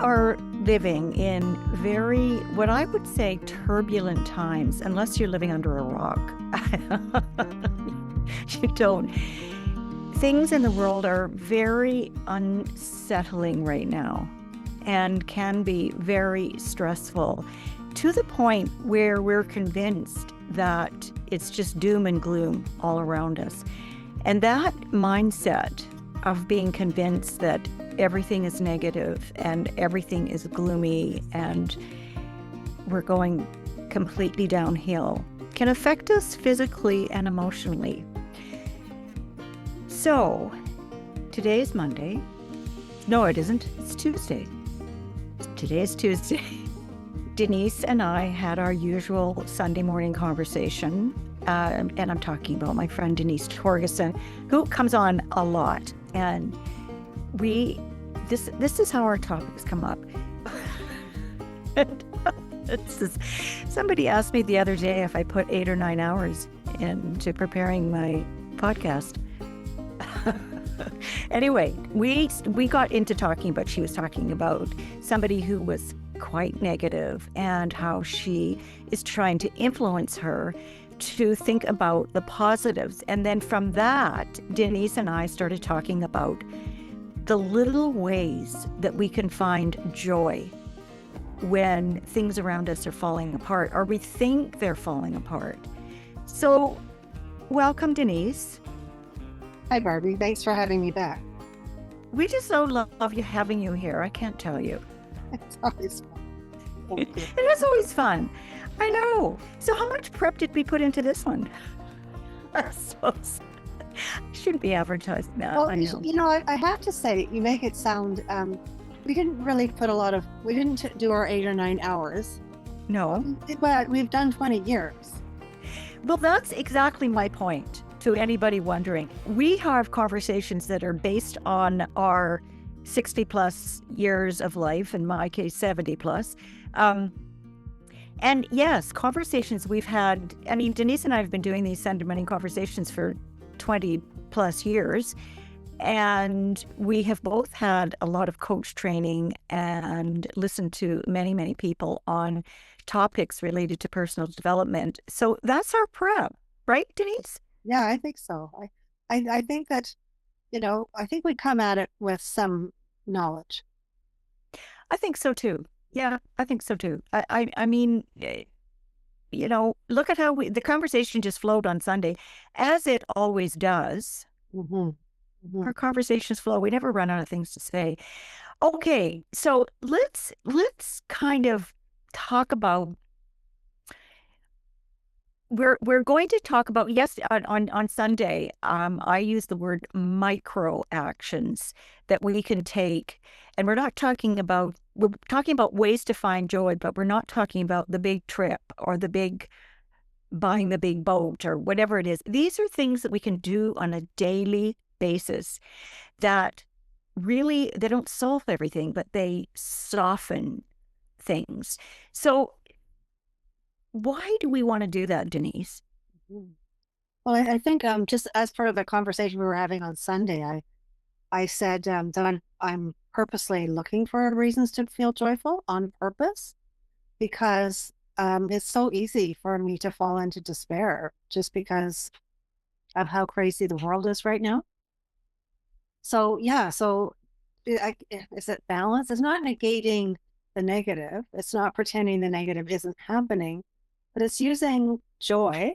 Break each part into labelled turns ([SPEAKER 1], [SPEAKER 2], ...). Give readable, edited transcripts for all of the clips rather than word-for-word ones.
[SPEAKER 1] are living in very, what I would say, turbulent times, unless you're living under a rock. You don't. Things in the world are very unsettling right now and can be very stressful, to the point where we're convinced that it's just doom and gloom all around us. And that mindset of being convinced that everything is negative and everything is gloomy and we're going completely downhill can affect us physically and emotionally. So, today is Monday. No, it isn't. It's Tuesday. Today is Tuesday. Denise and I had our usual Sunday morning conversation, and I'm talking about my friend Denise Torgerson, who comes on a lot. And this is how our topics come up. Somebody asked me the other day if I put 8 or 9 hours into preparing my podcast. Anyway, we got into talking about, she was talking about somebody who was quite negative and how she is trying to influence her to think about the positives. And then from that, Denise and I started talking about the little ways that we can find joy when things around us are falling apart, or we think they're falling apart. So, welcome, Denise.
[SPEAKER 2] Hi, Barbie. Thanks for having me back.
[SPEAKER 1] We just so love having you here. I can't tell you.
[SPEAKER 2] It's always fun. Thank you.
[SPEAKER 1] It is always fun. I know. So how much prep did we put into this one? I shouldn't be advertising that.
[SPEAKER 2] Well,
[SPEAKER 1] I know.
[SPEAKER 2] you know, I have to say, you make it sound, we didn't really put we didn't do our 8 or 9 hours.
[SPEAKER 1] No.
[SPEAKER 2] But we've done 20 years.
[SPEAKER 1] Well, that's exactly my point. To anybody wondering, we have conversations that are based on our 60 plus years of life, in my case, 70 plus. And yes, conversations we've had, I mean, Denise and I have been doing these Sunday morning conversations for 20 plus years. And we have both had a lot of coach training and listened to many, many people on topics related to personal development. So that's our prep, right, Denise?
[SPEAKER 2] Yeah, I think so. I think that, you know, I think we come at it with some knowledge.
[SPEAKER 1] I think so too. Yeah, I think so too. I mean, you know, look at how the conversation just flowed on Sunday, as it always does.
[SPEAKER 2] Mm-hmm. Mm-hmm.
[SPEAKER 1] Our conversations flow. We never run out of things to say. Okay, so let's kind of talk about. We're going to talk about, yes, on Sunday, I use the word micro actions that we can take. And we're talking about ways to find joy, but we're not talking about the big trip or buying the big boat or whatever it is. These are things that we can do on a daily basis that really, they don't solve everything, but they soften things. So why do we want to do that, Denise?
[SPEAKER 2] Well, I think just as part of the conversation we were having on Sunday, I said that I'm purposely looking for reasons to feel joyful on purpose, because it's so easy for me to fall into despair just because of how crazy the world is right now. So yeah, is it balance? It's not negating the negative. It's not pretending the negative isn't happening, but it's using joy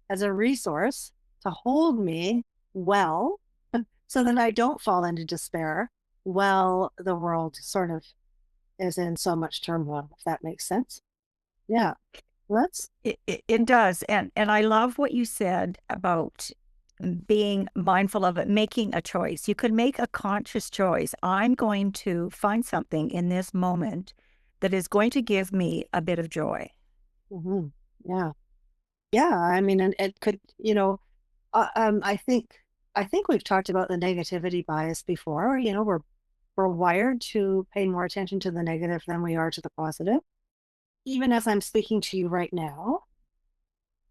[SPEAKER 2] as a resource to hold me well, so that I don't fall into despair while the world sort of is in so much turmoil, if that makes sense. Yeah,
[SPEAKER 1] It does. And I love what you said about being mindful of it, making a choice. You could make a conscious choice. I'm going to find something in this moment that is going to give me a bit of joy.
[SPEAKER 2] mm-hmm. Yeah. Yeah. I mean, and it could, you know, I think we've talked about the negativity bias before. You know, we're wired to pay more attention to the negative than we are to the positive. Even as I'm speaking to you right now,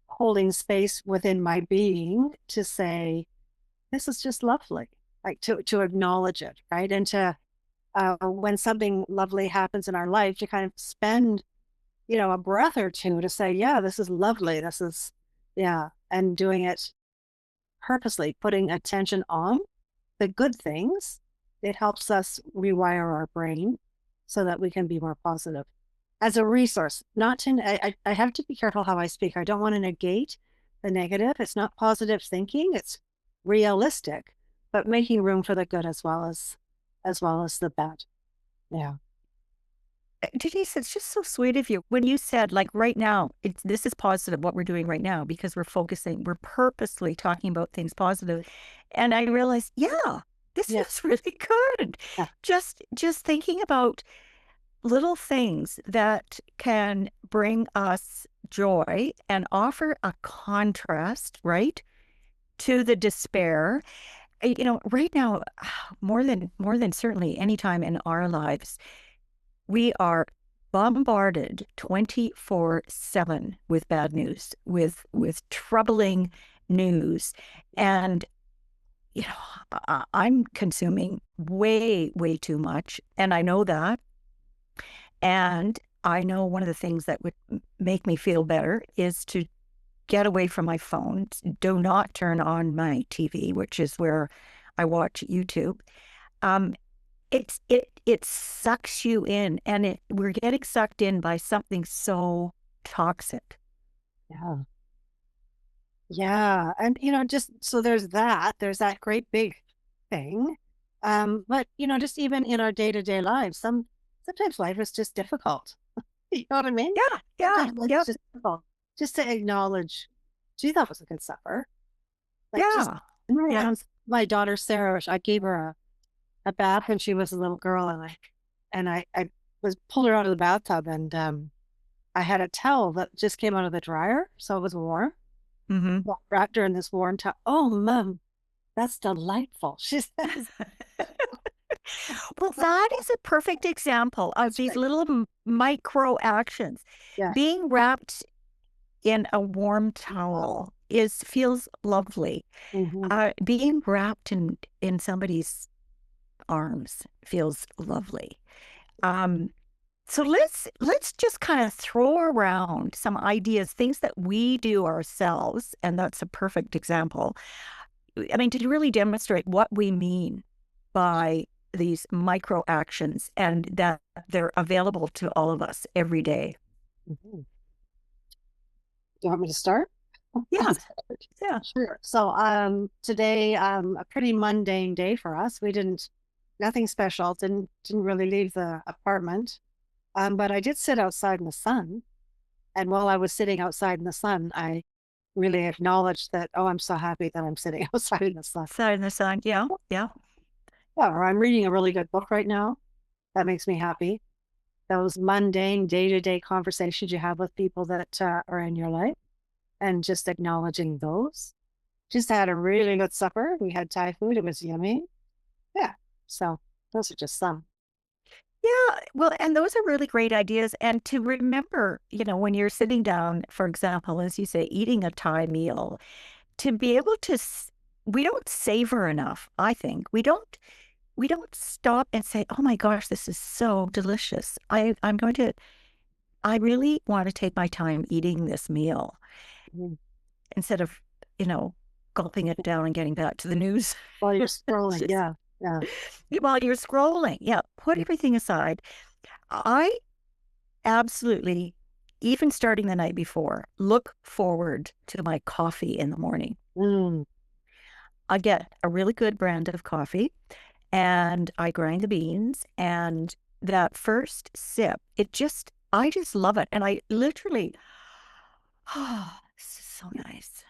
[SPEAKER 2] holding space within my being to say, this is just lovely, like to acknowledge it, right? And to when something lovely happens in our life, to kind of spend, a breath or two to say, yeah, this is lovely. This is, yeah. And doing it purposely, putting attention on the good things. It helps us rewire our brain so that we can be more positive as a resource. Not to, I have to be careful how I speak. I don't want to negate the negative. It's not positive thinking. It's realistic, but making room for the good as well as the bad. Yeah.
[SPEAKER 1] Denise, it's just so sweet of you when you said, like, right now, this is positive what we're doing right now because we're purposely talking about things positive. And I realized, yeah, this
[SPEAKER 2] Yeah.
[SPEAKER 1] feels really good.
[SPEAKER 2] Yeah.
[SPEAKER 1] Just thinking about little things that can bring us joy and offer a contrast, right, to the despair. Right now, more than certainly any time in our lives, we are bombarded 24/7 with bad news, with troubling news. And I'm consuming way, way too much. And I know that. And I know one of the things that would make me feel better is to get away from my phone. Do not turn on my TV, which is where I watch YouTube. Um, it sucks you in, and we're getting sucked in by something so toxic.
[SPEAKER 2] Yeah. Yeah. And, just so there's that great big thing. But, just even in our day-to-day lives, sometimes life is just difficult. You know what I mean?
[SPEAKER 1] Yeah, yeah,
[SPEAKER 2] Sometimes life is
[SPEAKER 1] yep,
[SPEAKER 2] just difficult. Just to acknowledge, gee, that was a good supper. Like just
[SPEAKER 1] yeah, yeah.
[SPEAKER 2] and my daughter Sarah, I gave her a bath when she was a little girl, and I was pulled her out of the bathtub, and I had a towel that just came out of the dryer, so it was warm.
[SPEAKER 1] Hmm.
[SPEAKER 2] Well, wrapped her in this warm towel. Oh, mom, that's delightful. She says,
[SPEAKER 1] Well, that is a perfect example of
[SPEAKER 2] that's
[SPEAKER 1] these
[SPEAKER 2] great.
[SPEAKER 1] little micro actions.
[SPEAKER 2] Yeah.
[SPEAKER 1] Being wrapped in a warm towel is feels lovely.
[SPEAKER 2] Hmm.
[SPEAKER 1] Being wrapped in somebody's arms feels lovely. Um, so let's just kind of throw around some ideas, things that we do ourselves, and that's a perfect example. I mean, to really demonstrate what we mean by these micro actions and that they're available to all of us every day.
[SPEAKER 2] Hmm. Do you want me to start? I'll
[SPEAKER 1] Yeah,
[SPEAKER 2] start.
[SPEAKER 1] yeah.
[SPEAKER 2] Sure. So today a pretty mundane day for us. We didn't nothing special, didn't really leave the apartment. But I did sit outside in the sun. And while I was sitting outside in the sun, I really acknowledged that, oh, I'm so happy that I'm sitting outside in the sun.
[SPEAKER 1] Side in the sun. Yeah, yeah.
[SPEAKER 2] Yeah, or I'm reading a really good book right now. That makes me happy. Those mundane day-to-day conversations you have with people that are in your life and just acknowledging those. Just had a really good supper. We had Thai food. It was yummy. Yeah. So those are just some.
[SPEAKER 1] Yeah, well, and those are really great ideas. And to remember, when you're sitting down, for example, as you say, eating a Thai meal, to be able to, we don't savor enough, I think. We don't stop and say, oh my gosh, this is so delicious. I really want to take my time eating this meal
[SPEAKER 2] Mm.
[SPEAKER 1] instead of, you know, gulping it down and getting back to the news.
[SPEAKER 2] While you're scrolling.
[SPEAKER 1] Just
[SPEAKER 2] Yeah. Yeah.
[SPEAKER 1] while you're scrolling. Yeah, put everything aside. I absolutely, even starting the night before, look forward to my coffee in the morning.
[SPEAKER 2] Mm.
[SPEAKER 1] I get a really good brand of coffee and I grind the beans, and that first sip, I just love it. And I literally, oh, this is so nice.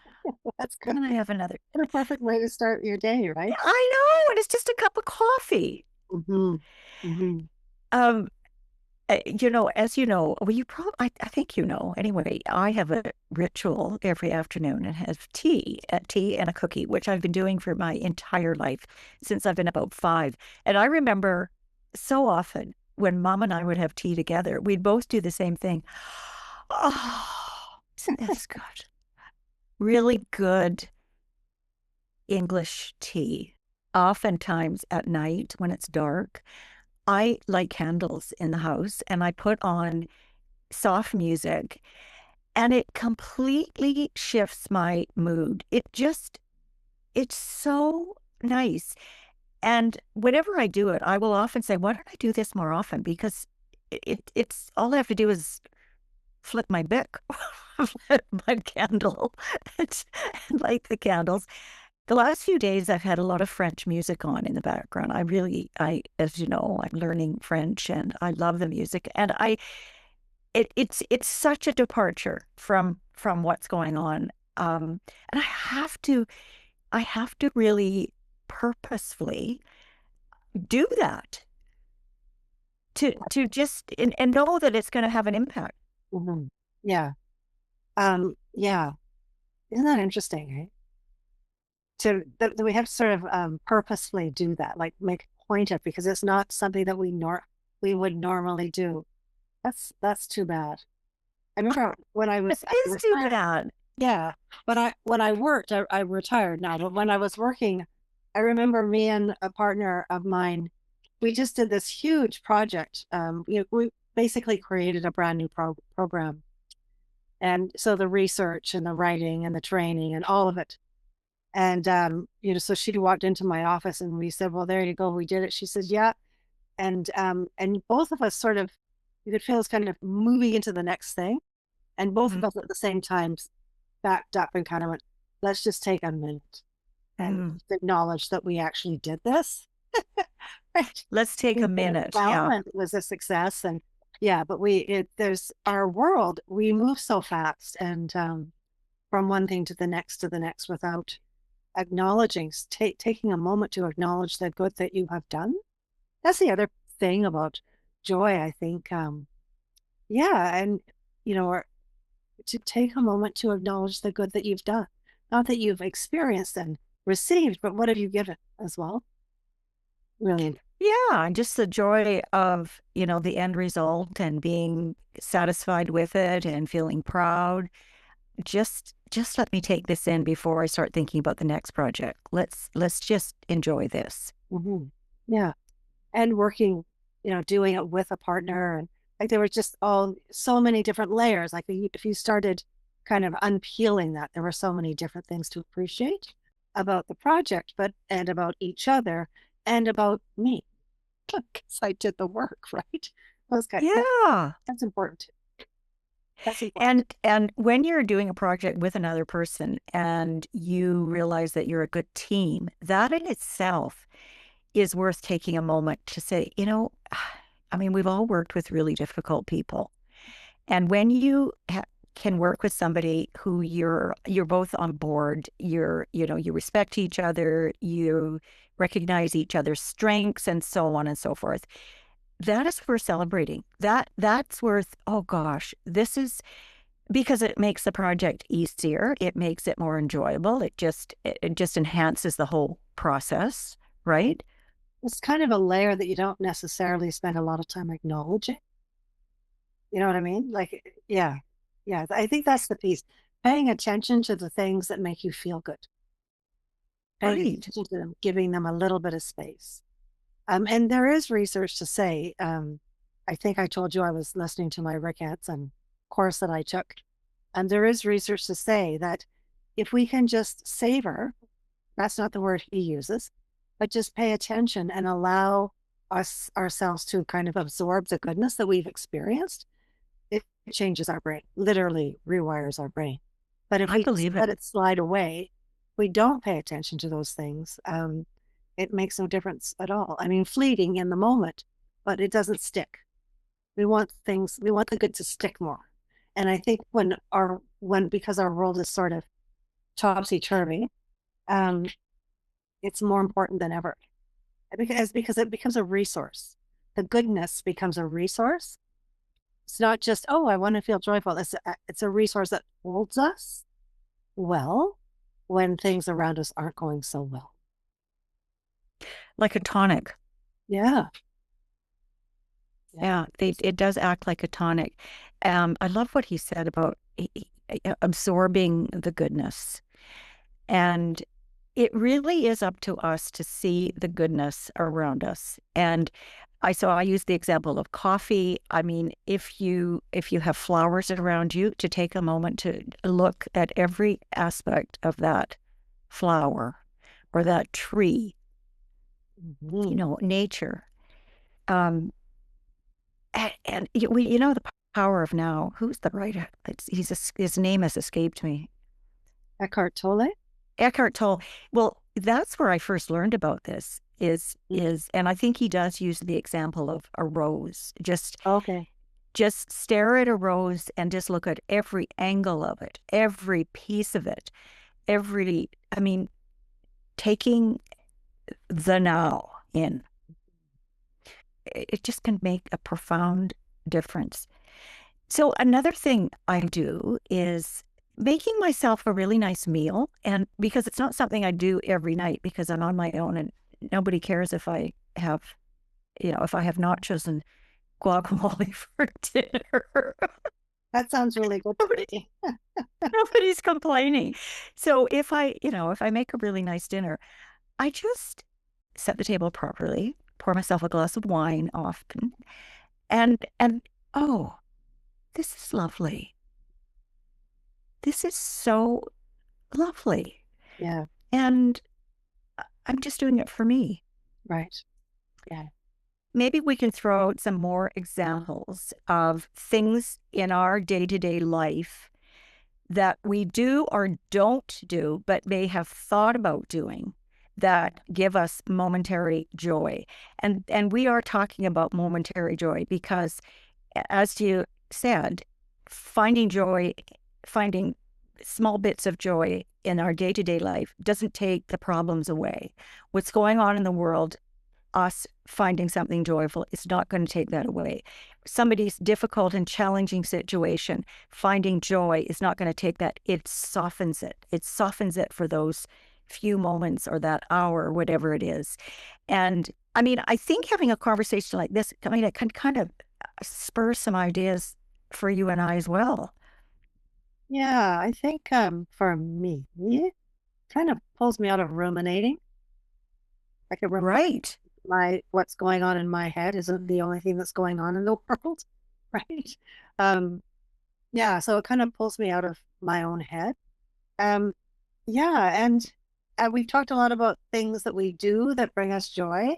[SPEAKER 2] That's good.
[SPEAKER 1] Can I have another?
[SPEAKER 2] What a perfect way to start your day, right?
[SPEAKER 1] I know, and it's just a cup of coffee.
[SPEAKER 2] Hmm. Hmm.
[SPEAKER 1] Um, as you know, well, I think anyway, I have a ritual every afternoon and have tea and a cookie, which I've been doing for my entire life since I've been about 5. And I remember so often when mom and I would have tea together, we'd both do the same thing. Oh, isn't this good? Really good English tea. Oftentimes at night when it's dark, I light candles in the house and I put on soft music, and it completely shifts my mood. It's so nice. And whenever I do it, I will often say, why don't I do this more often? Because it's all I have to do is flip my bic, flip my candle, and light the candles. The last few days, I've had a lot of French music on in the background. As you know, I'm learning French and I love the music. And it's such a departure from what's going on. And I have to really purposefully do that to just and know that it's going to have an impact.
[SPEAKER 2] Mhm. Yeah. Yeah. Isn't that interesting, eh? That we have to sort of purposefully do that, like make a point of, because it's not something that we would normally do. That's too bad. I remember when I
[SPEAKER 1] It
[SPEAKER 2] was
[SPEAKER 1] is too
[SPEAKER 2] retired.
[SPEAKER 1] bad.
[SPEAKER 2] Yeah, but when I worked, I retired now. But when I was working, I remember me and a partner of mine, we just did this huge project. We basically created a brand new program, and so the research and the writing and the training and all of it. And so she walked into my office and we said, "Well, there you go, we did it." She said, "Yeah," and both of us sort of, you could feel us kind of moving into the next thing, and both of
[SPEAKER 1] Mhm.
[SPEAKER 2] us at the same time backed up and kind of went, "Let's just take a minute and
[SPEAKER 1] Mm.
[SPEAKER 2] acknowledge that we actually did this." Right?
[SPEAKER 1] Let's take
[SPEAKER 2] We
[SPEAKER 1] a
[SPEAKER 2] did it
[SPEAKER 1] minute.
[SPEAKER 2] well
[SPEAKER 1] Yeah.
[SPEAKER 2] and it was a success. And yeah, but there's our world, we move so fast, and from one thing to the next without acknowledging, taking a moment to acknowledge the good that you have done. That's the other thing about joy, I think. Yeah, and or to take a moment to acknowledge the good that you've done, not that you've experienced and received, but what have you given as well? Really.
[SPEAKER 1] Yeah, and just the joy of, the end result and being satisfied with it and feeling proud. Just let me take this in before I start thinking about the next project. Let's just enjoy this.
[SPEAKER 2] Hmm. Yeah. And working, doing it with a partner. And like there were just all so many different layers. Like if you started kind of unpeeling that, there were so many different things to appreciate about the project, but and about each other and about me. Because I did the work, right?
[SPEAKER 1] Yeah.
[SPEAKER 2] That's important too. That's important.
[SPEAKER 1] And when you're doing a project with another person and you realize that you're a good team, that in itself is worth taking a moment to say, I mean, we've all worked with really difficult people. And when you can work with somebody who you're both on board, you respect each other, you recognize each other's strengths and so on and so forth. That is worth celebrating. That's worth, oh gosh, this is because it makes the project easier. It makes it more enjoyable. It just enhances the whole process, right?
[SPEAKER 2] It's kind of a layer that you don't necessarily spend a lot of time acknowledging. You know what I mean? Like, yeah, yeah. I think that's the piece. Paying attention to the things that make you feel good, paying
[SPEAKER 1] Right.
[SPEAKER 2] attention to them, giving them a little bit of space. And there is research to say, I think I told you I was listening to my Rick Hanson course that I took. And there is research to say that if we can just savor, that's not the word he uses, but just pay attention and allow ourselves to kind of absorb the goodness that we've experienced, it changes our brain, literally rewires our brain. But if
[SPEAKER 1] I
[SPEAKER 2] we just
[SPEAKER 1] believe it.
[SPEAKER 2] let it slide away, we don't pay attention to those things, it makes no difference at all. I mean, fleeting in the moment, but it doesn't stick. We want the good to stick more. And I think because our world is sort of topsy turvy, um, it's more important than ever because it becomes a resource. The goodness becomes a resource. It's not just, oh, I want to feel joyful. It's a resource that holds us well when things around us aren't going so well.
[SPEAKER 1] Like a tonic.
[SPEAKER 2] Yeah. Yeah.
[SPEAKER 1] Yeah, it does act like a tonic. I love what he said about absorbing the goodness. And it really is up to us to see the goodness around us. And I use the example of coffee. I mean, if you have flowers around you, to take a moment to look at every aspect of that flower or that tree,
[SPEAKER 2] Mhm.
[SPEAKER 1] nature. Um, and the power of now. Who's the writer? His name has escaped me.
[SPEAKER 2] Eckhart Tolle.
[SPEAKER 1] Eckhart Tolle. Well, that's where I first learned about this
[SPEAKER 2] Mm.
[SPEAKER 1] and I think he does use the example of a rose.
[SPEAKER 2] Okay.
[SPEAKER 1] Just stare at a rose and just look at every angle of it, every piece of it, I mean, taking the now in. It just can make a profound difference. So another thing I do is making myself a really nice meal. And because it's not something I do every night because I'm on my own and nobody cares if I have nachos and guacamole for dinner.
[SPEAKER 2] That sounds really good to
[SPEAKER 1] Nobody's,
[SPEAKER 2] me.
[SPEAKER 1] nobody's complaining. So if I make a really nice dinner, I just set the table properly, pour myself a glass of wine often, and oh, this is lovely. This is so lovely.
[SPEAKER 2] Yeah,
[SPEAKER 1] And I'm just doing it for me.
[SPEAKER 2] right. Yeah.
[SPEAKER 1] Maybe we can throw out some more examples of things in our day-to-day life that we do or don't do, but may have thought about doing that give us momentary joy. And we are talking about momentary joy because, as you said, finding small bits of joy in our day-to-day life doesn't take the problems away. What's going on in the world, us finding something joyful is not going to take that away. Somebody's difficult and challenging situation, finding joy is not going to take that. It softens it. It softens it for those few moments or that hour or whatever it is. And I mean, I think having a conversation like this, I mean, it can kind of spur some ideas for you and I as well.
[SPEAKER 2] Yeah, I think for me, it kind of pulls me out of ruminating. I can remind
[SPEAKER 1] Right.
[SPEAKER 2] my what's going on in my head isn't the only thing that's going on in the world, right? Um, yeah, so it kind of pulls me out of my own head. Um, yeah, and we've talked a lot about things that we do that bring us joy.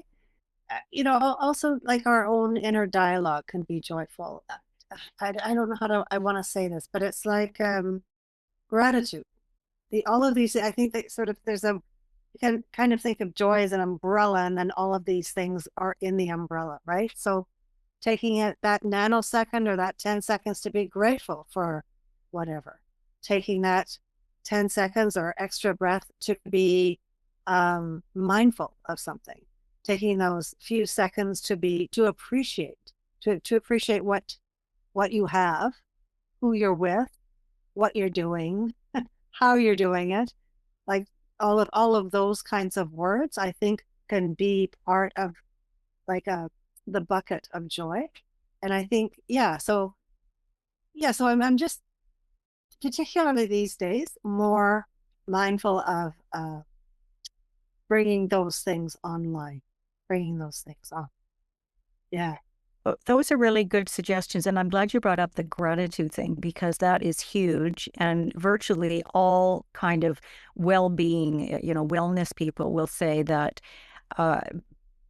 [SPEAKER 2] Also like our own inner dialogue can be joyful. I don't know how to I want to say this, but it's like gratitude. All of these, I think that sort of there's a you can kind of think of joy as an umbrella, and then all of these things are in the umbrella, right? So taking it that nanosecond or that 10 seconds to be grateful for whatever, taking that 10 seconds or extra breath to be mindful of something, taking those few seconds to appreciate, to appreciate what you have, who you're with, what you're doing, how you're doing it, like all of those kinds of words, I think can be part of like the bucket of joy. And I think, so I'm just particularly these days more mindful of bringing those things online, bringing those things on. Yeah.
[SPEAKER 1] Those are really good suggestions. And I'm glad you brought up the gratitude thing because that is huge. And virtually all kind of well-being, wellness people will say that uh,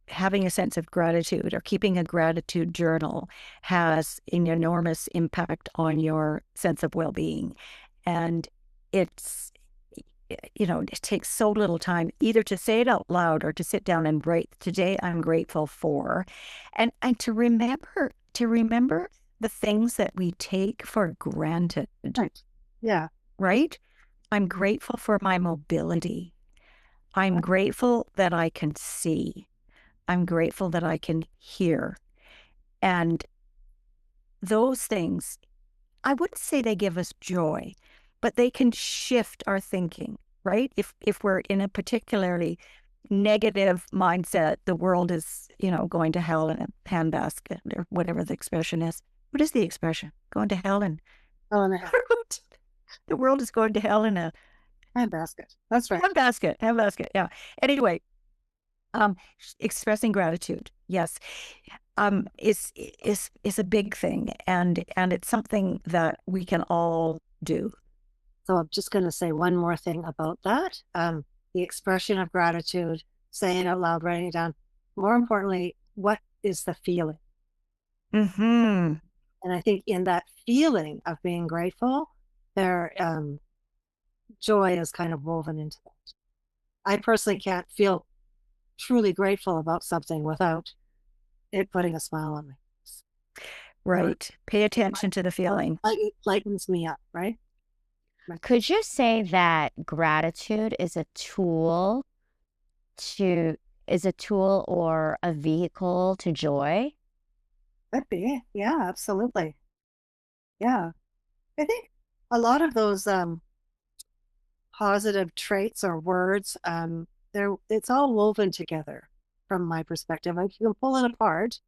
[SPEAKER 1] having a sense of gratitude or keeping a gratitude journal has an enormous impact on your sense of well-being. And it's, it takes so little time either to say it out loud or to sit down and write, today I'm grateful for, and to remember the things that we take for granted,
[SPEAKER 2] Right. Yeah.
[SPEAKER 1] right? I'm grateful for my mobility. I'm grateful that I can see. I'm grateful that I can hear. And those things, I wouldn't say they give us joy, but they can shift our thinking, right? If we're in a particularly negative mindset, the world is, going to hell in a handbasket or whatever the expression is. What is the expression? Going to hell in
[SPEAKER 2] Oh, and a half.
[SPEAKER 1] the world is going to hell in a
[SPEAKER 2] And basket. That's right.
[SPEAKER 1] handbasket. Handbasket. Yeah. Anyway, expressing gratitude. Yes. is a big thing, and it's something that we can all do.
[SPEAKER 2] So I'm just going to say one more thing about that. The expression of gratitude, saying it out loud, writing it down. More importantly, what is the feeling?
[SPEAKER 1] Hmm.
[SPEAKER 2] And I think in that feeling of being grateful, there joy is kind of woven into that. I personally can't feel truly grateful about something without it putting a smile on my face. Or
[SPEAKER 1] Right. Pay attention to the feeling.
[SPEAKER 2] like it lightens me up, right?
[SPEAKER 3] Could you say that gratitude is a tool to is a tool or a vehicle to joy?
[SPEAKER 2] Could be. Yeah, absolutely. Yeah. I think a lot of those positive traits or words, they're it's all woven together from my perspective. Like you can pull it apart,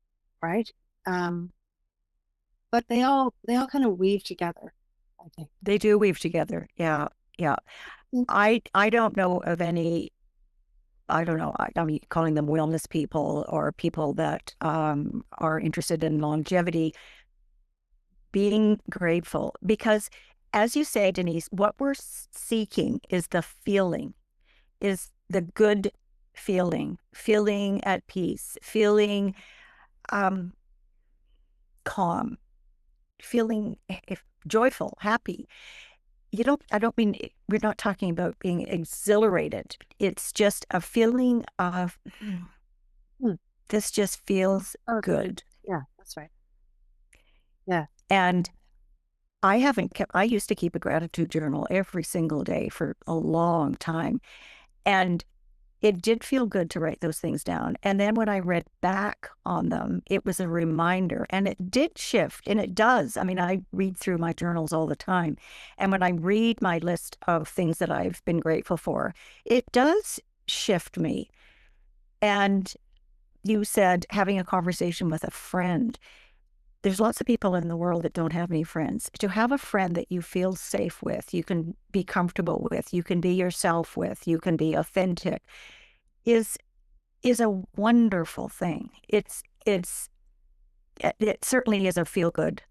[SPEAKER 2] right? Um, but they all kind of weave together, I think.
[SPEAKER 1] They do weave together. Yeah. Yeah.
[SPEAKER 2] Mm.
[SPEAKER 1] I don't know of any, I don't know, I'm calling them wellness people or people that are interested in longevity, being grateful. Because as you say, Denise, what we're seeking is the feeling, is the good feeling, feeling at peace, feeling um, calm, feeling joyful, happy. I don't mean, we're not talking about being exhilarated. It's just a feeling of,
[SPEAKER 2] Mm.
[SPEAKER 1] this just feels
[SPEAKER 2] Oh,
[SPEAKER 1] good.
[SPEAKER 2] yeah, that's right. Yeah.
[SPEAKER 1] And I used to keep a gratitude journal every single day for a long time. And it did feel good to write those things down. And then when I read back on them, it was a reminder and it did shift and it does. I mean, I read through my journals all the time. And when I read my list of things that I've been grateful for, it does shift me. And you said having a conversation with a friend. There's lots of people in the world that don't have any friends. To have a friend that you feel safe with, you can be comfortable with, you can be yourself with, you can be authentic, is a wonderful thing. It certainly is a feel good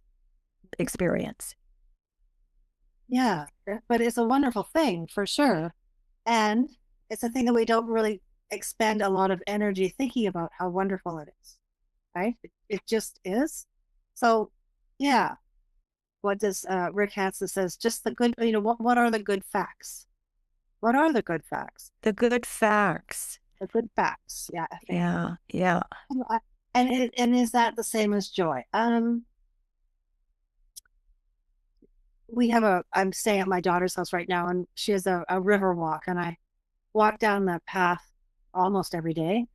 [SPEAKER 1] experience.
[SPEAKER 2] Yeah. But it's a wonderful thing for sure. And it's a thing that we don't really expend a lot of energy thinking about how wonderful it is, right? It just is. So, yeah. What does Rick Hansen says? Just the good, what are the good facts? What are the good facts?
[SPEAKER 1] The good facts.
[SPEAKER 2] The good facts. Yeah.
[SPEAKER 1] Yeah, yeah.
[SPEAKER 2] And is that the same as joy? I'm staying at my daughter's house right now, and she has a river walk, and I walk down that path almost every day.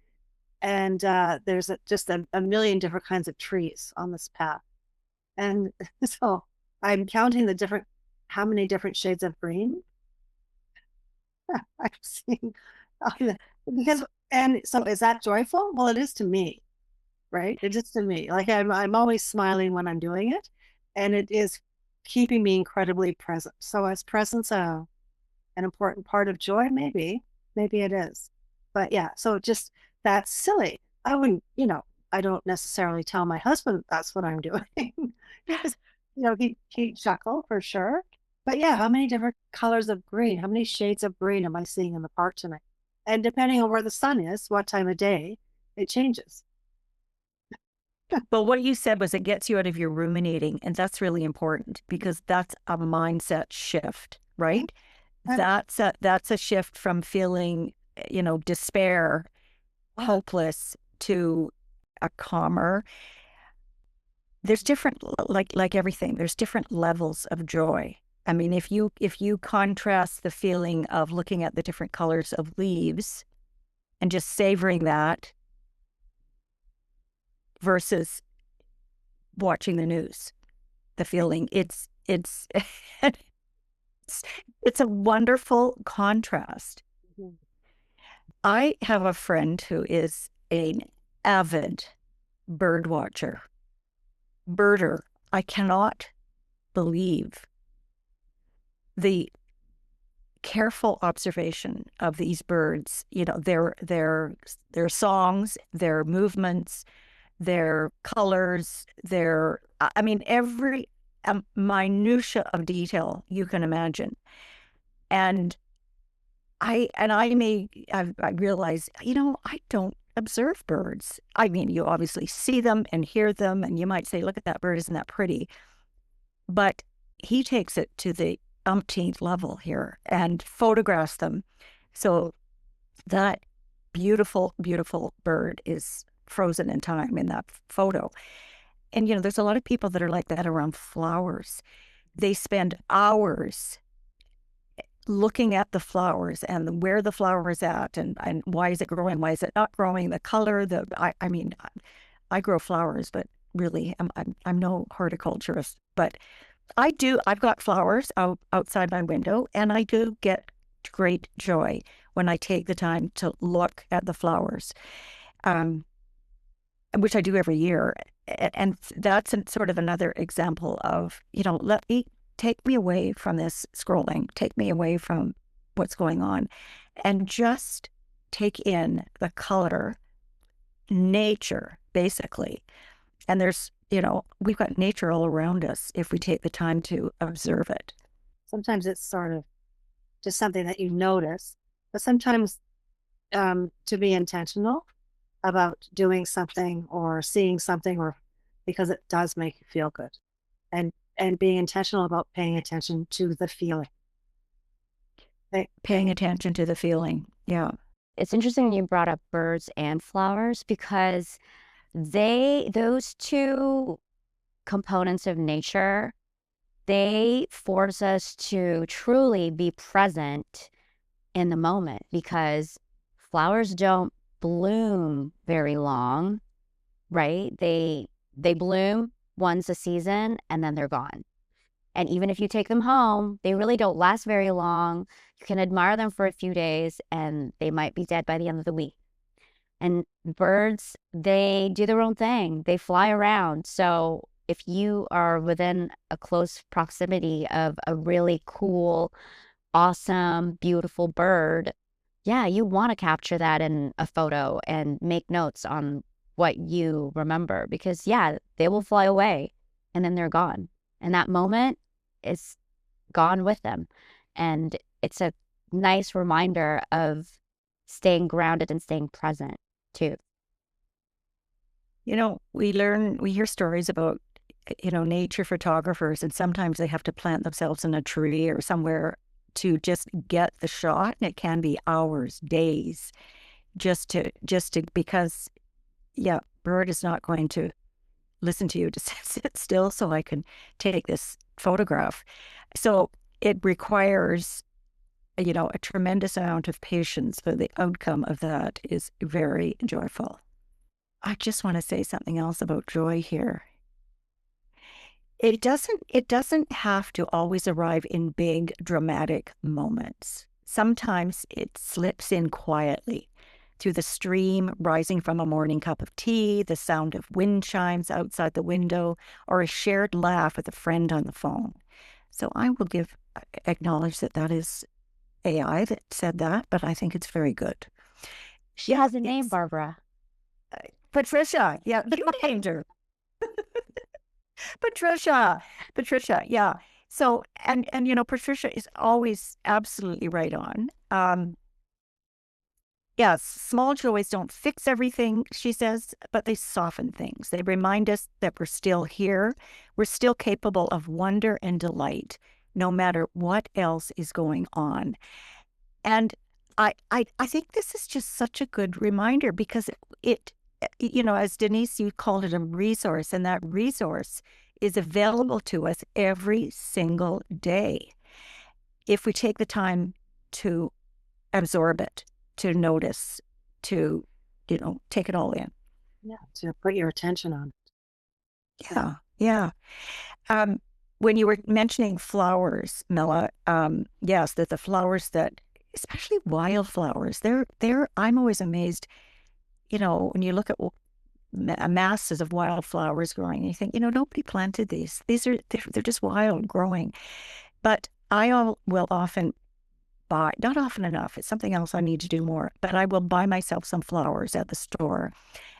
[SPEAKER 2] And there's just a million different kinds of trees on this path. And so I'm counting how many different shades of green I'm seeing. Because, and so is that joyful? Well, it is to me, right? It is to me. Like I'm always smiling when I'm doing it, and it is keeping me incredibly present. So is presence an important part of joy? Maybe it is. But yeah, so just that's silly. I wouldn't, I don't necessarily tell my husband that's what I'm doing. Because, he'd chuckle for sure. But yeah, how many different colors of green, how many shades of green am I seeing in the park tonight? And depending on where the sun is, what time of day, it changes.
[SPEAKER 1] Well, what you said was it gets you out of your ruminating, and that's really important because that's a mindset shift, right? That's a shift from feeling, despair, hopeless to a calmer. There's different, like everything, there's different levels of joy. I mean, if you contrast the feeling of looking at the different colors of leaves and just savoring that versus watching the news, the feeling, it's a wonderful contrast.
[SPEAKER 2] Mhm.
[SPEAKER 1] I have a friend who is an avid bird watcher, birder. I cannot believe the careful observation of these birds, their songs, their movements, their colors, I mean, every minutia of detail you can imagine. And I realize, I don't observe birds. I mean, you obviously see them and hear them, and you might say, look at that bird, isn't that pretty? But he takes it to the umpteenth level here and photographs them. So that beautiful, beautiful bird is frozen in time in that photo. And, there's a lot of people that are like that around flowers. They spend hours looking at the flowers and where the flower is at, and why is it growing? Why is it not growing? The color, I mean, I grow flowers, but really I'm no horticulturist, but I've got flowers outside my window, and I do get great joy when I take the time to look at the flowers, which I do every year. And that's sort of another example of, take me away from this scrolling, take me away from what's going on, and just take in the color, nature, basically. And we've got nature all around us if we take the time to observe it.
[SPEAKER 2] Sometimes it's sort of just something that you notice, but sometimes to be intentional about doing something or seeing something, or because it does make you feel good, and being intentional about paying attention to the feeling.
[SPEAKER 1] Paying attention to the feeling. Yeah.
[SPEAKER 3] It's interesting you brought up birds and flowers, because those two components of nature, they force us to truly be present in the moment, because flowers don't bloom very long, right? They bloom once a season and then they're gone. And even if you take them home, they really don't last very long. You can admire them for a few days and they might be dead by the end of the week. And birds, they do their own thing. They fly around. So if you are within a close proximity of a really cool, awesome, beautiful bird, yeah, you want to capture that in a photo and make notes on what you remember, because yeah, they will fly away and then they're gone. And that moment is gone with them. And it's a nice reminder of staying grounded and staying present too.
[SPEAKER 1] We hear stories about, nature photographers, and sometimes they have to plant themselves in a tree or somewhere to just get the shot. And it can be hours, days, just to because, yeah, bird is not going to listen to you to sit still so I can take this photograph. So it requires, a tremendous amount of patience, but the outcome of that is very joyful. I just want to say something else about joy here. It doesn't have to always arrive in big dramatic moments. Sometimes it slips in quietly through the stream rising from a morning cup of tea, the sound of wind chimes outside the window, or a shared laugh with a friend on the phone. So I will acknowledge that is AI that said that, but I think it's very good.
[SPEAKER 3] She has a name, Barbara.
[SPEAKER 1] Patricia. Yeah, you named her. Patricia, yeah. So, and Patricia is always absolutely right on. Yes, small joys don't fix everything, she says, but they soften things. They remind us that we're still here. We're still capable of wonder and delight, no matter what else is going on. And I think this is just such a good reminder, because it as Denise, you called it a resource, and that resource is available to us every single day if we take the time to absorb it, to notice, to, take it all in.
[SPEAKER 2] Yeah, to put your attention on it.
[SPEAKER 1] Yeah, yeah. When you were mentioning flowers, Mela, yes, that the flowers that, especially wildflowers, I'm always amazed, when you look at masses of wildflowers growing, you think, nobody planted these. They're just wild growing. But I will often buy, not often enough, it's something else I need to do more, but I will buy myself some flowers at the store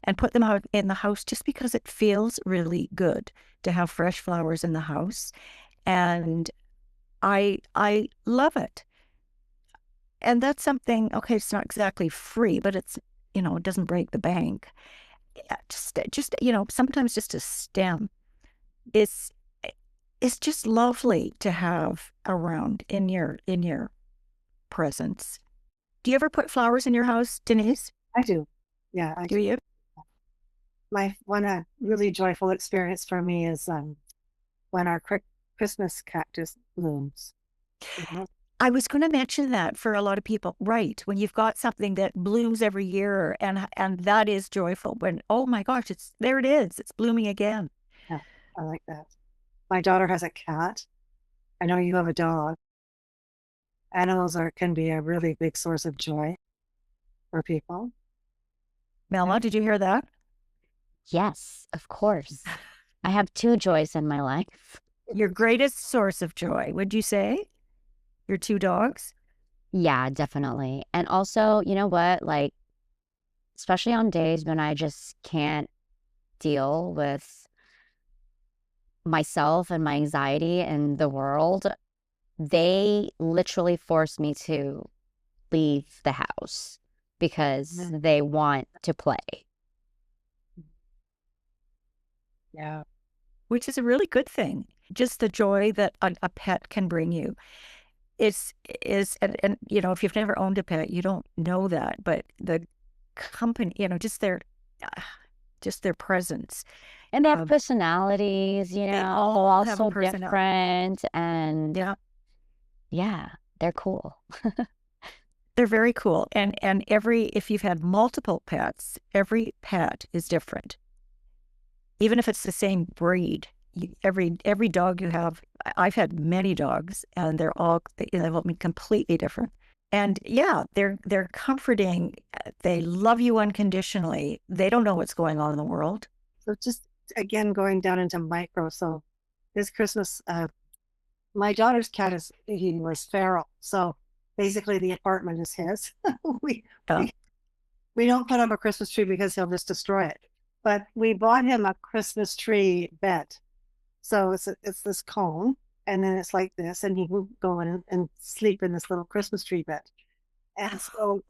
[SPEAKER 1] and put them out in the house just because it feels really good to have fresh flowers in the house. And I love it. And that's something, okay, it's not exactly free, but it's, it doesn't break the bank. Yeah, just, sometimes just a stem is it's just lovely to have around in your presence. Do you ever put flowers in your house, Denise?
[SPEAKER 2] I do. Yeah, I
[SPEAKER 1] Do
[SPEAKER 2] do.
[SPEAKER 1] you?
[SPEAKER 2] My one really joyful experience for me is when our Christmas cactus blooms. Mhm.
[SPEAKER 1] I was going to mention that for a lot of people, right? When you've got something that blooms every year and that is joyful. When oh my gosh, it's there it is. It's blooming again.
[SPEAKER 2] Yeah, I like that. My daughter has a cat. I know you have a dog. Animals can be a really big source of joy for people. Yeah.
[SPEAKER 1] Mela, did you hear that?
[SPEAKER 3] Yes, of course. I have two joys in my life.
[SPEAKER 1] Your greatest source of joy, would you say? Your two dogs?
[SPEAKER 3] Yeah, definitely. And also, you know what? Like, especially on days when I just can't deal with myself and my anxiety and the world, they literally force me to leave the house because they want to play.
[SPEAKER 2] Yeah.
[SPEAKER 1] Which is a really good thing. Just the joy that a pet can bring you is and if you've never owned a pet, you don't know that, but the company, just their presence.
[SPEAKER 3] And they have personalities,
[SPEAKER 1] They all have a
[SPEAKER 3] also
[SPEAKER 1] personality.
[SPEAKER 3] different. And
[SPEAKER 1] Yeah,
[SPEAKER 3] yeah, they're cool.
[SPEAKER 1] they're very cool. And if you've had multiple pets, every pet is different. Even if it's the same breed, every dog you have, I've had many dogs, and they've all been completely different. And yeah, they're comforting. They love you unconditionally. They don't know what's going on in the world.
[SPEAKER 2] So just again going down into micro. So this Christmas, my daughter's cat he was feral. So basically the apartment is his. we,
[SPEAKER 1] Yeah.
[SPEAKER 2] we don't put up a Christmas tree because he'll just destroy it. But we bought him a Christmas tree bed. So it's this cone, and then it's like this, and he will go in and sleep in this little Christmas tree bed. And so,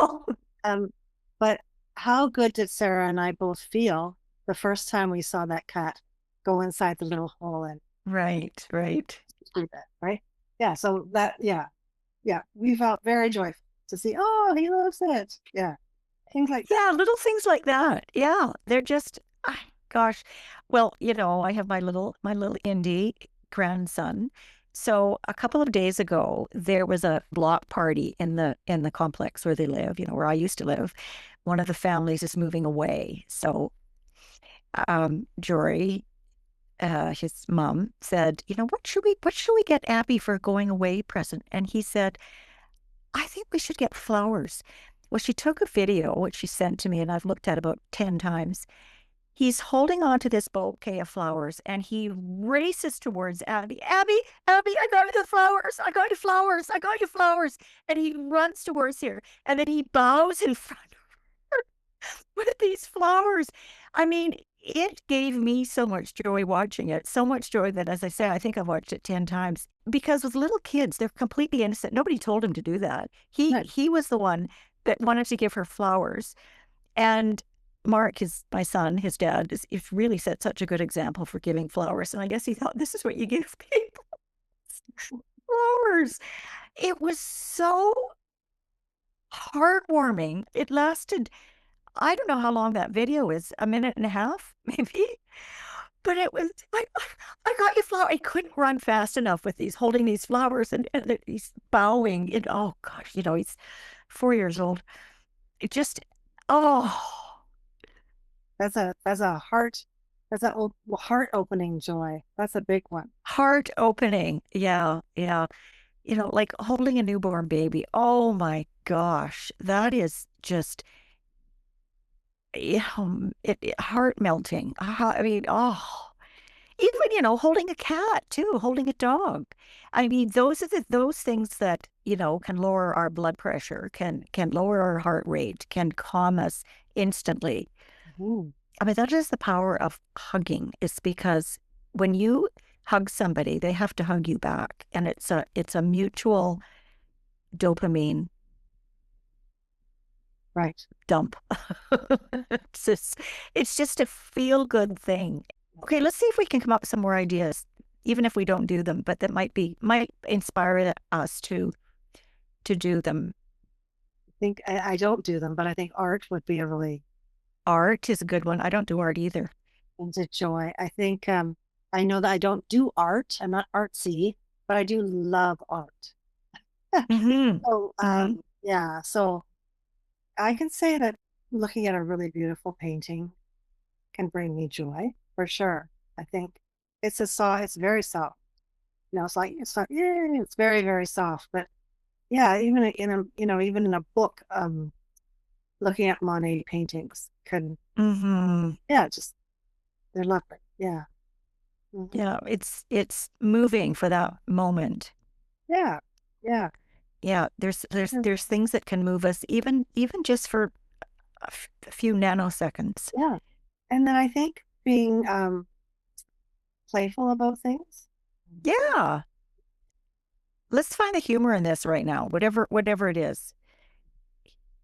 [SPEAKER 2] but how good did Sarah and I both feel the first time we saw that cat go inside the little hole and
[SPEAKER 1] Right.
[SPEAKER 2] tree bed, right? Yeah. So yeah, we felt very joyful to see. Oh, he loves it. Yeah, things like that.
[SPEAKER 1] Yeah, little things like that. Yeah, they're just, gosh. Well, I have my little indie grandson. So a couple of days ago, there was a block party in the complex where they live, where I used to live. One of the families is moving away. So Jory, his mom said, what should we get Abby for a going away present? And he said, I think we should get flowers. Well, she took a video, which she sent to me, and I've looked at about 10 times. He's holding on to this bouquet of flowers, and he races towards Abby. Abby, I got you the flowers. I got you flowers. I got you flowers. And he runs towards her, and then he bows in front of her with these flowers. I mean, it gave me so much joy watching it, so much joy that, as I say, I think I've watched it 10 times. Because with little kids, they're completely innocent. Nobody told him to do that.
[SPEAKER 2] Right.
[SPEAKER 1] He was the one that wanted to give her flowers. And Mark, my son, his dad, is really set such a good example for giving flowers. And I guess he thought, this is what you give people. Flowers. It was so heartwarming. It lasted, I don't know how long that video is, a minute and a half, maybe. But it was like, I got you flower. I couldn't run fast enough with holding these flowers and he's bowing. And oh gosh, he's 4 years old. It just, oh,
[SPEAKER 2] That's a heart opening joy. That's a big one.
[SPEAKER 1] heart opening. Yeah, yeah. Like holding a newborn baby. Oh my gosh, that is just, heart melting. I mean, oh, even, holding a cat too, holding a dog. I mean, those are those things that, can lower our blood pressure, can lower our heart rate, can calm us instantly.
[SPEAKER 2] Mhm.
[SPEAKER 1] I mean, that is the power of hugging. It's because when you hug somebody, they have to hug you back. And it's a mutual dopamine
[SPEAKER 2] Right.
[SPEAKER 1] dump. It's just a feel good thing. Okay, let's see if we can come up with some more ideas, even if we don't do them, but that might inspire us to do them.
[SPEAKER 2] I think I don't do them, but I think art would be a really
[SPEAKER 1] Art is a good one. I don't do art either.
[SPEAKER 2] into joy. I think I know that I don't do art. I'm not artsy, but I do love art.
[SPEAKER 1] Hmm.
[SPEAKER 2] So yeah, so I can say that looking at a really beautiful painting can bring me joy for sure. I think it's very soft. It's not, yeah, it's very, very soft. But yeah, even even in a book, looking at Monet paintings can,
[SPEAKER 1] Hmm.
[SPEAKER 2] yeah, just, they're lovely. Yeah. Mhm.
[SPEAKER 1] Yeah, it's moving for that moment.
[SPEAKER 2] Yeah. Yeah.
[SPEAKER 1] Yeah, there's there's
[SPEAKER 2] Yeah.
[SPEAKER 1] there's things that can move us even just for a few nanoseconds.
[SPEAKER 2] Yeah. And then I think being playful about things.
[SPEAKER 1] Yeah, let's find the humor in this right now, whatever it is.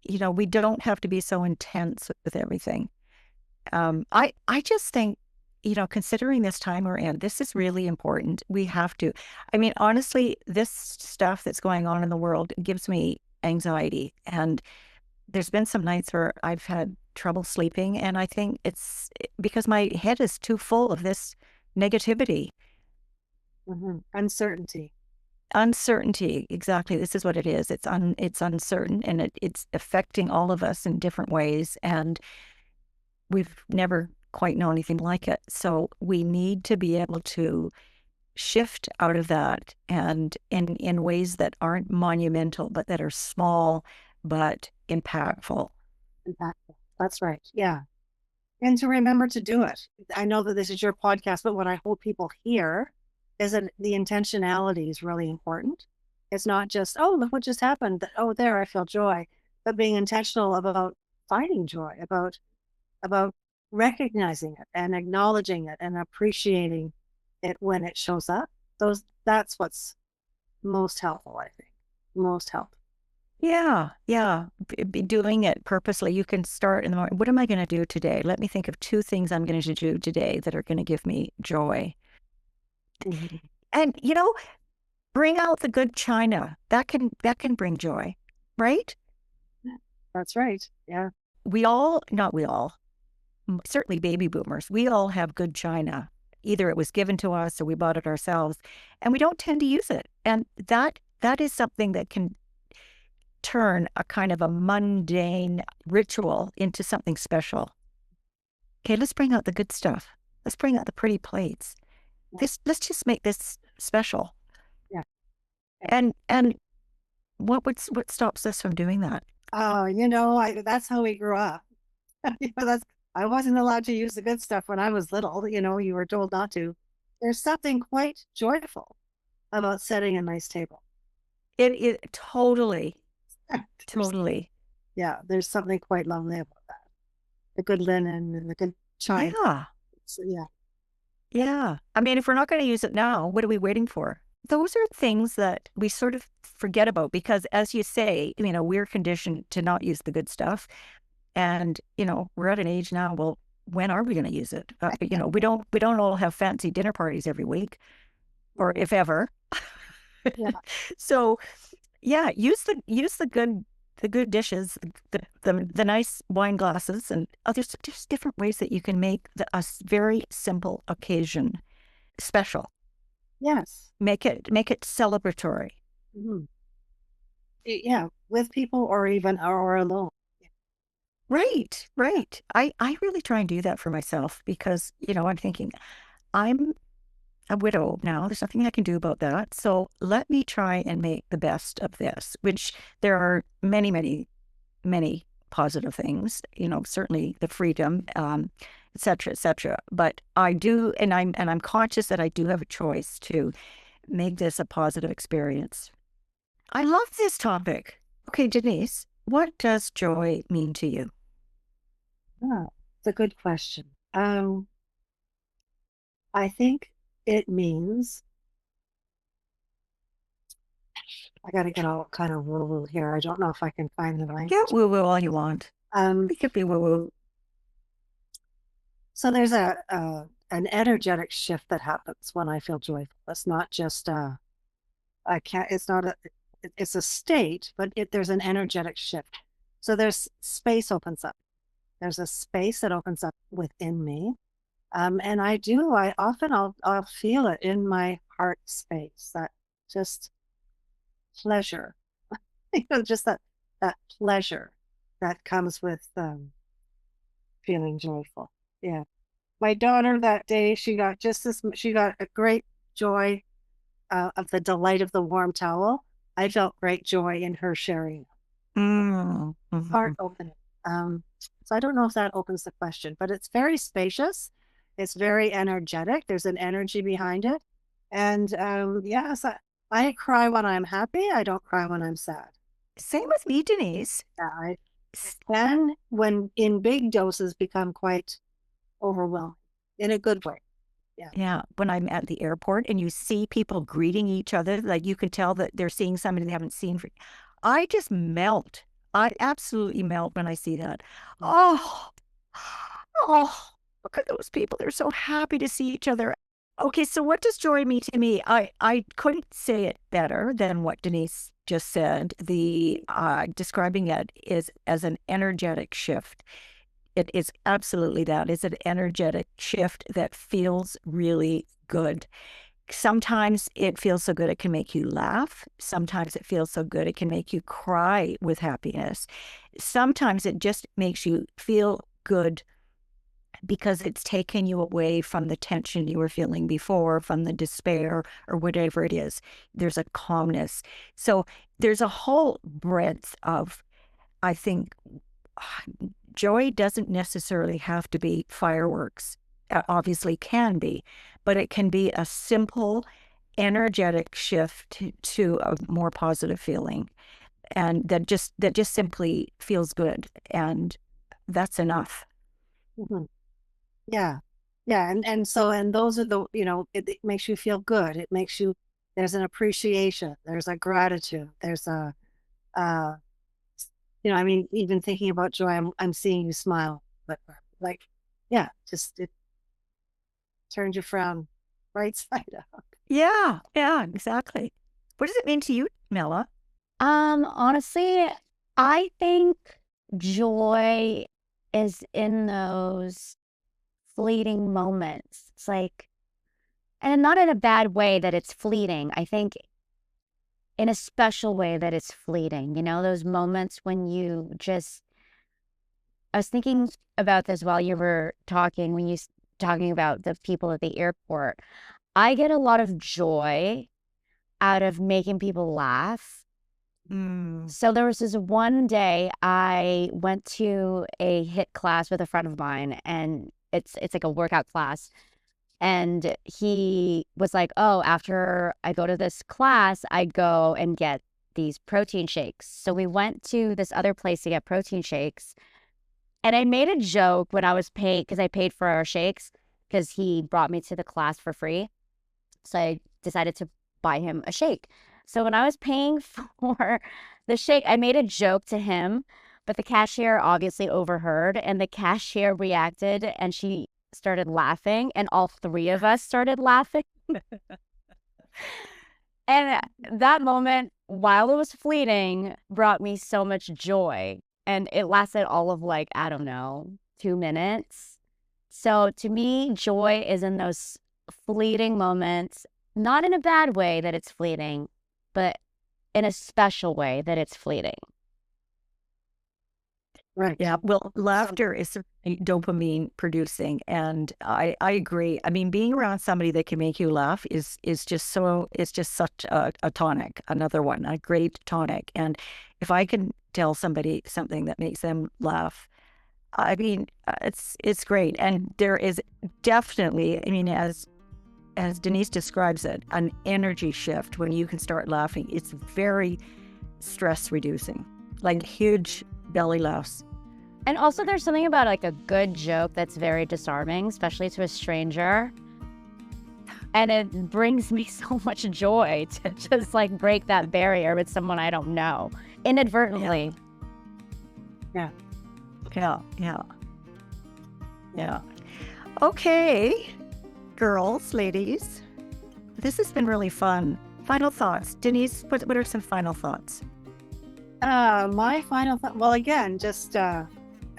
[SPEAKER 1] We don't have to be so intense with everything. I just think, considering this time we're in, this is really important. We have to. I mean, honestly, this stuff that's going on in the world gives me anxiety. And there's been some nights where I've had trouble sleeping, and I think it's because my head is too full of this negativity.
[SPEAKER 2] Uncertainty.
[SPEAKER 1] Uncertainty, exactly. This is what it is. It's uncertain, and it's affecting all of us in different ways. And we've never quite known anything like it. So we need to be able to shift out of that and in ways that aren't monumental, but that are small but impactful.
[SPEAKER 2] Impactful. That's right. Yeah. And to remember to do it. I know that this is your podcast, but what I hope people hear is that the intentionality is really important. It's not just, oh, look what just happened. Oh, there, I feel joy. But being intentional about finding joy, about recognizing it and acknowledging it and appreciating it when it shows up. That's what's most helpful, I think. Most helpful.
[SPEAKER 1] Yeah, yeah. Be doing it purposely. You can start in the morning. What am I going to do today? Let me think of two things I'm going to do today that are going to give me joy.
[SPEAKER 2] Mhm.
[SPEAKER 1] And, bring out the good china. That can bring joy, right?
[SPEAKER 2] That's right. Yeah.
[SPEAKER 1] Not we all, certainly baby boomers, we all have good china. Either it was given to us or we bought it ourselves, and we don't tend to use it. And that is something that can turn a kind of a mundane ritual into something special. Okay, let's bring out the good stuff. Let's bring out the pretty plates.
[SPEAKER 2] Yeah.
[SPEAKER 1] Let's just make this special.
[SPEAKER 2] Yeah.
[SPEAKER 1] And what stops us from doing that?
[SPEAKER 2] Oh, that's how we grew up. That's I wasn't allowed to use the good stuff when I was little. You were told not to. There's something quite joyful about setting a nice table.
[SPEAKER 1] It totally,
[SPEAKER 2] There's-
[SPEAKER 1] totally.
[SPEAKER 2] yeah, there's something quite lovely about that. The good linen and the good china.
[SPEAKER 1] Yeah.
[SPEAKER 2] Yeah.
[SPEAKER 1] Yeah. I mean, if we're not going to use it now, what are we waiting for? Those are things that we sort of forget about because, as you say, we're conditioned to not use the good stuff. And, we're at an age now, well, when are we going to use it? We don't all have fancy dinner parties every week or if ever.
[SPEAKER 2] Yeah.
[SPEAKER 1] So, yeah, use the good dishes, the nice wine glasses, and there's different ways that you can make a very simple occasion special.
[SPEAKER 2] Yes.
[SPEAKER 1] Make it celebratory.
[SPEAKER 2] Mhm. Yeah. With people or alone.
[SPEAKER 1] Right, right. I really try and do that for myself because, I'm thinking I'm a widow now. There's nothing I can do about that. So let me try and make the best of this, which there are many, many, many positive things, certainly the freedom, etc., etc. But I do, and I'm conscious that I do have a choice to make this a positive experience. I love this topic. Okay, Denise, what does joy mean to you?
[SPEAKER 2] Oh, it's a good question. I think it means I got to get all kind of woo-woo here. I don't know if I can find the right.
[SPEAKER 1] Get woo woo all you want.
[SPEAKER 2] Um,
[SPEAKER 1] It could be woo woo.
[SPEAKER 2] so there's an energetic shift that happens when I feel joyful. It's not just I can't. It's not a. It's a state, but there's an energetic shift. So there's space opens up. There's a space that opens up within me. And I often I'll feel it in my heart space, that just pleasure, just that pleasure that comes with feeling joyful. Yeah. My daughter that day, she got a great joy of the delight of the warm towel. I felt great joy in her sharing. Heart opening. So I don't know if that opens the question, but it's very spacious. It's very energetic. There's an energy behind it. And yes, I cry when I'm happy. I don't cry when I'm sad.
[SPEAKER 1] Same with me, Denise.
[SPEAKER 2] I can, when in big doses, become quite overwhelming in a good way. Yeah.
[SPEAKER 1] Yeah. When I'm at the airport and you see people greeting each other, like you can tell that they're seeing somebody they haven't seen for, I just melt. I absolutely melt when I see that. Oh, oh, look at those people. They're so happy to see each other. Okay, so what does joy mean to me? I couldn't say it better than what Denise just said. The describing it is as an energetic shift. It is absolutely that. It's an energetic shift that feels really good. Sometimes it feels so good it can make you laugh. Sometimes it feels so good it can make you cry with happiness. Sometimes it just makes you feel good because it's taken you away from the tension you were feeling before, from the despair or whatever it is. There's a calmness. So there's a whole breadth of, I think, joy doesn't necessarily have to be fireworks. It obviously can be, but it can be a simple, energetic shift to a more positive feeling, and that just simply feels good, and that's enough.
[SPEAKER 2] Mhm. Yeah. Yeah. And those are it makes you feel good. It makes you, there's an appreciation, there's a gratitude, there's uh, I mean, even thinking about joy, I'm seeing you smile, but like, yeah, just it turns your frown right side up.
[SPEAKER 1] Yeah, yeah, exactly. What does it mean to you, Mela?
[SPEAKER 3] Honestly, I think joy is in those fleeting moments. It's like, and not in a bad way that it's fleeting. I think in a special way that it's fleeting. You know, those moments when you just, I was thinking about this while you were talking, when you talking about the people at the airport. I get a lot of joy out of making people laugh. So there was this one day I went to a HIIT class with a friend of mine, and it's like a workout class. And he was like, "Oh, after I go to this class, I go and get these protein shakes." So we went to this other place to get protein shakes. And I made a joke when I was paid, because I paid for our shakes, because he brought me to the class for free. So I decided to buy him a shake. So when I was paying for the shake, I made a joke to him, but the cashier obviously overheard, and the cashier reacted, and she started laughing, and all three of us started laughing. And that moment, while it was fleeting, brought me so much joy. And it lasted all of, like, I don't know, 2 minutes. So to me, joy is in those fleeting moments, not in a bad way that it's fleeting, but in a special way that it's fleeting.
[SPEAKER 2] Right.
[SPEAKER 1] Yeah. Well, laughter is certainly dopamine producing. And I agree. I mean, being around somebody that can make you laugh is just so, it's just such a tonic, another one, a great tonic. And if I can tell somebody something that makes them laugh, I mean, it's great, and there is definitely, I mean, as Denise describes it, an energy shift when you can start laughing. It's very stress reducing, like huge belly laughs.
[SPEAKER 3] And also, there's something about like a good joke that's very disarming, especially to a stranger. And it brings me so much joy to just like break that barrier with someone I don't know inadvertently.
[SPEAKER 2] Yeah.
[SPEAKER 1] Okay, girls, ladies, this has been really fun. Final thoughts. Denise, what are some final thoughts?
[SPEAKER 2] My final thought, well, again, just, I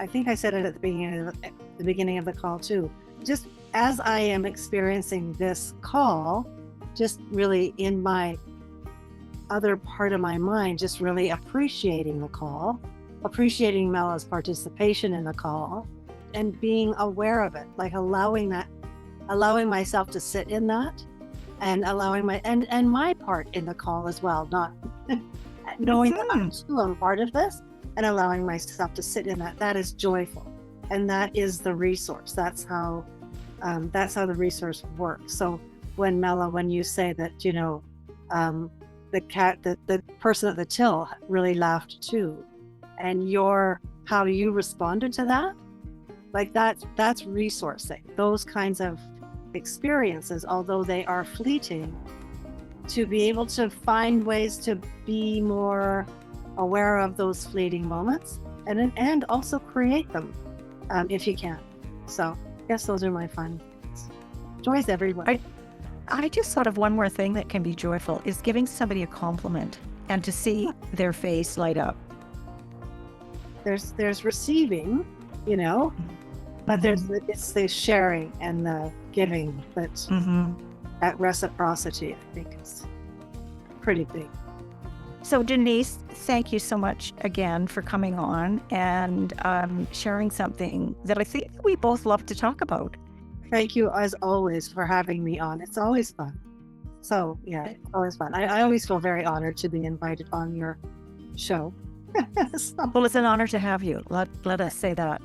[SPEAKER 2] think I said it at the beginning of the call too. Just as I am experiencing this call, just really in my other part of my mind, just really appreciating the call, appreciating Mella's participation in the call, and being aware of it, like allowing myself to sit in that, and allowing and my part in the call as well, not knowing that I'm part of this, and allowing myself to sit in that. That is joyful, and that is the resource. That's how the resource works. So when you say that, the person at the till really laughed too, and how you responded to that, like that's resourcing. Those kinds of experiences, although they are fleeting, to be able to find ways to be more aware of those fleeting moments, and also create them if you can. So I guess those are my fun things. Joy's everywhere.
[SPEAKER 1] I just thought of one more thing that can be joyful is giving somebody a compliment and to see their face light up.
[SPEAKER 2] There's receiving, but it's the sharing and the giving that reciprocity, I think, is pretty big.
[SPEAKER 1] So Denise, thank you so much again for coming on and sharing something that I think we both love to talk about.
[SPEAKER 2] Thank you, as always, for having me on. It's always fun. So, yeah, it's always fun. I always feel very honored to be invited on your show.
[SPEAKER 1] Well, it's an honor to have you. Let us say that.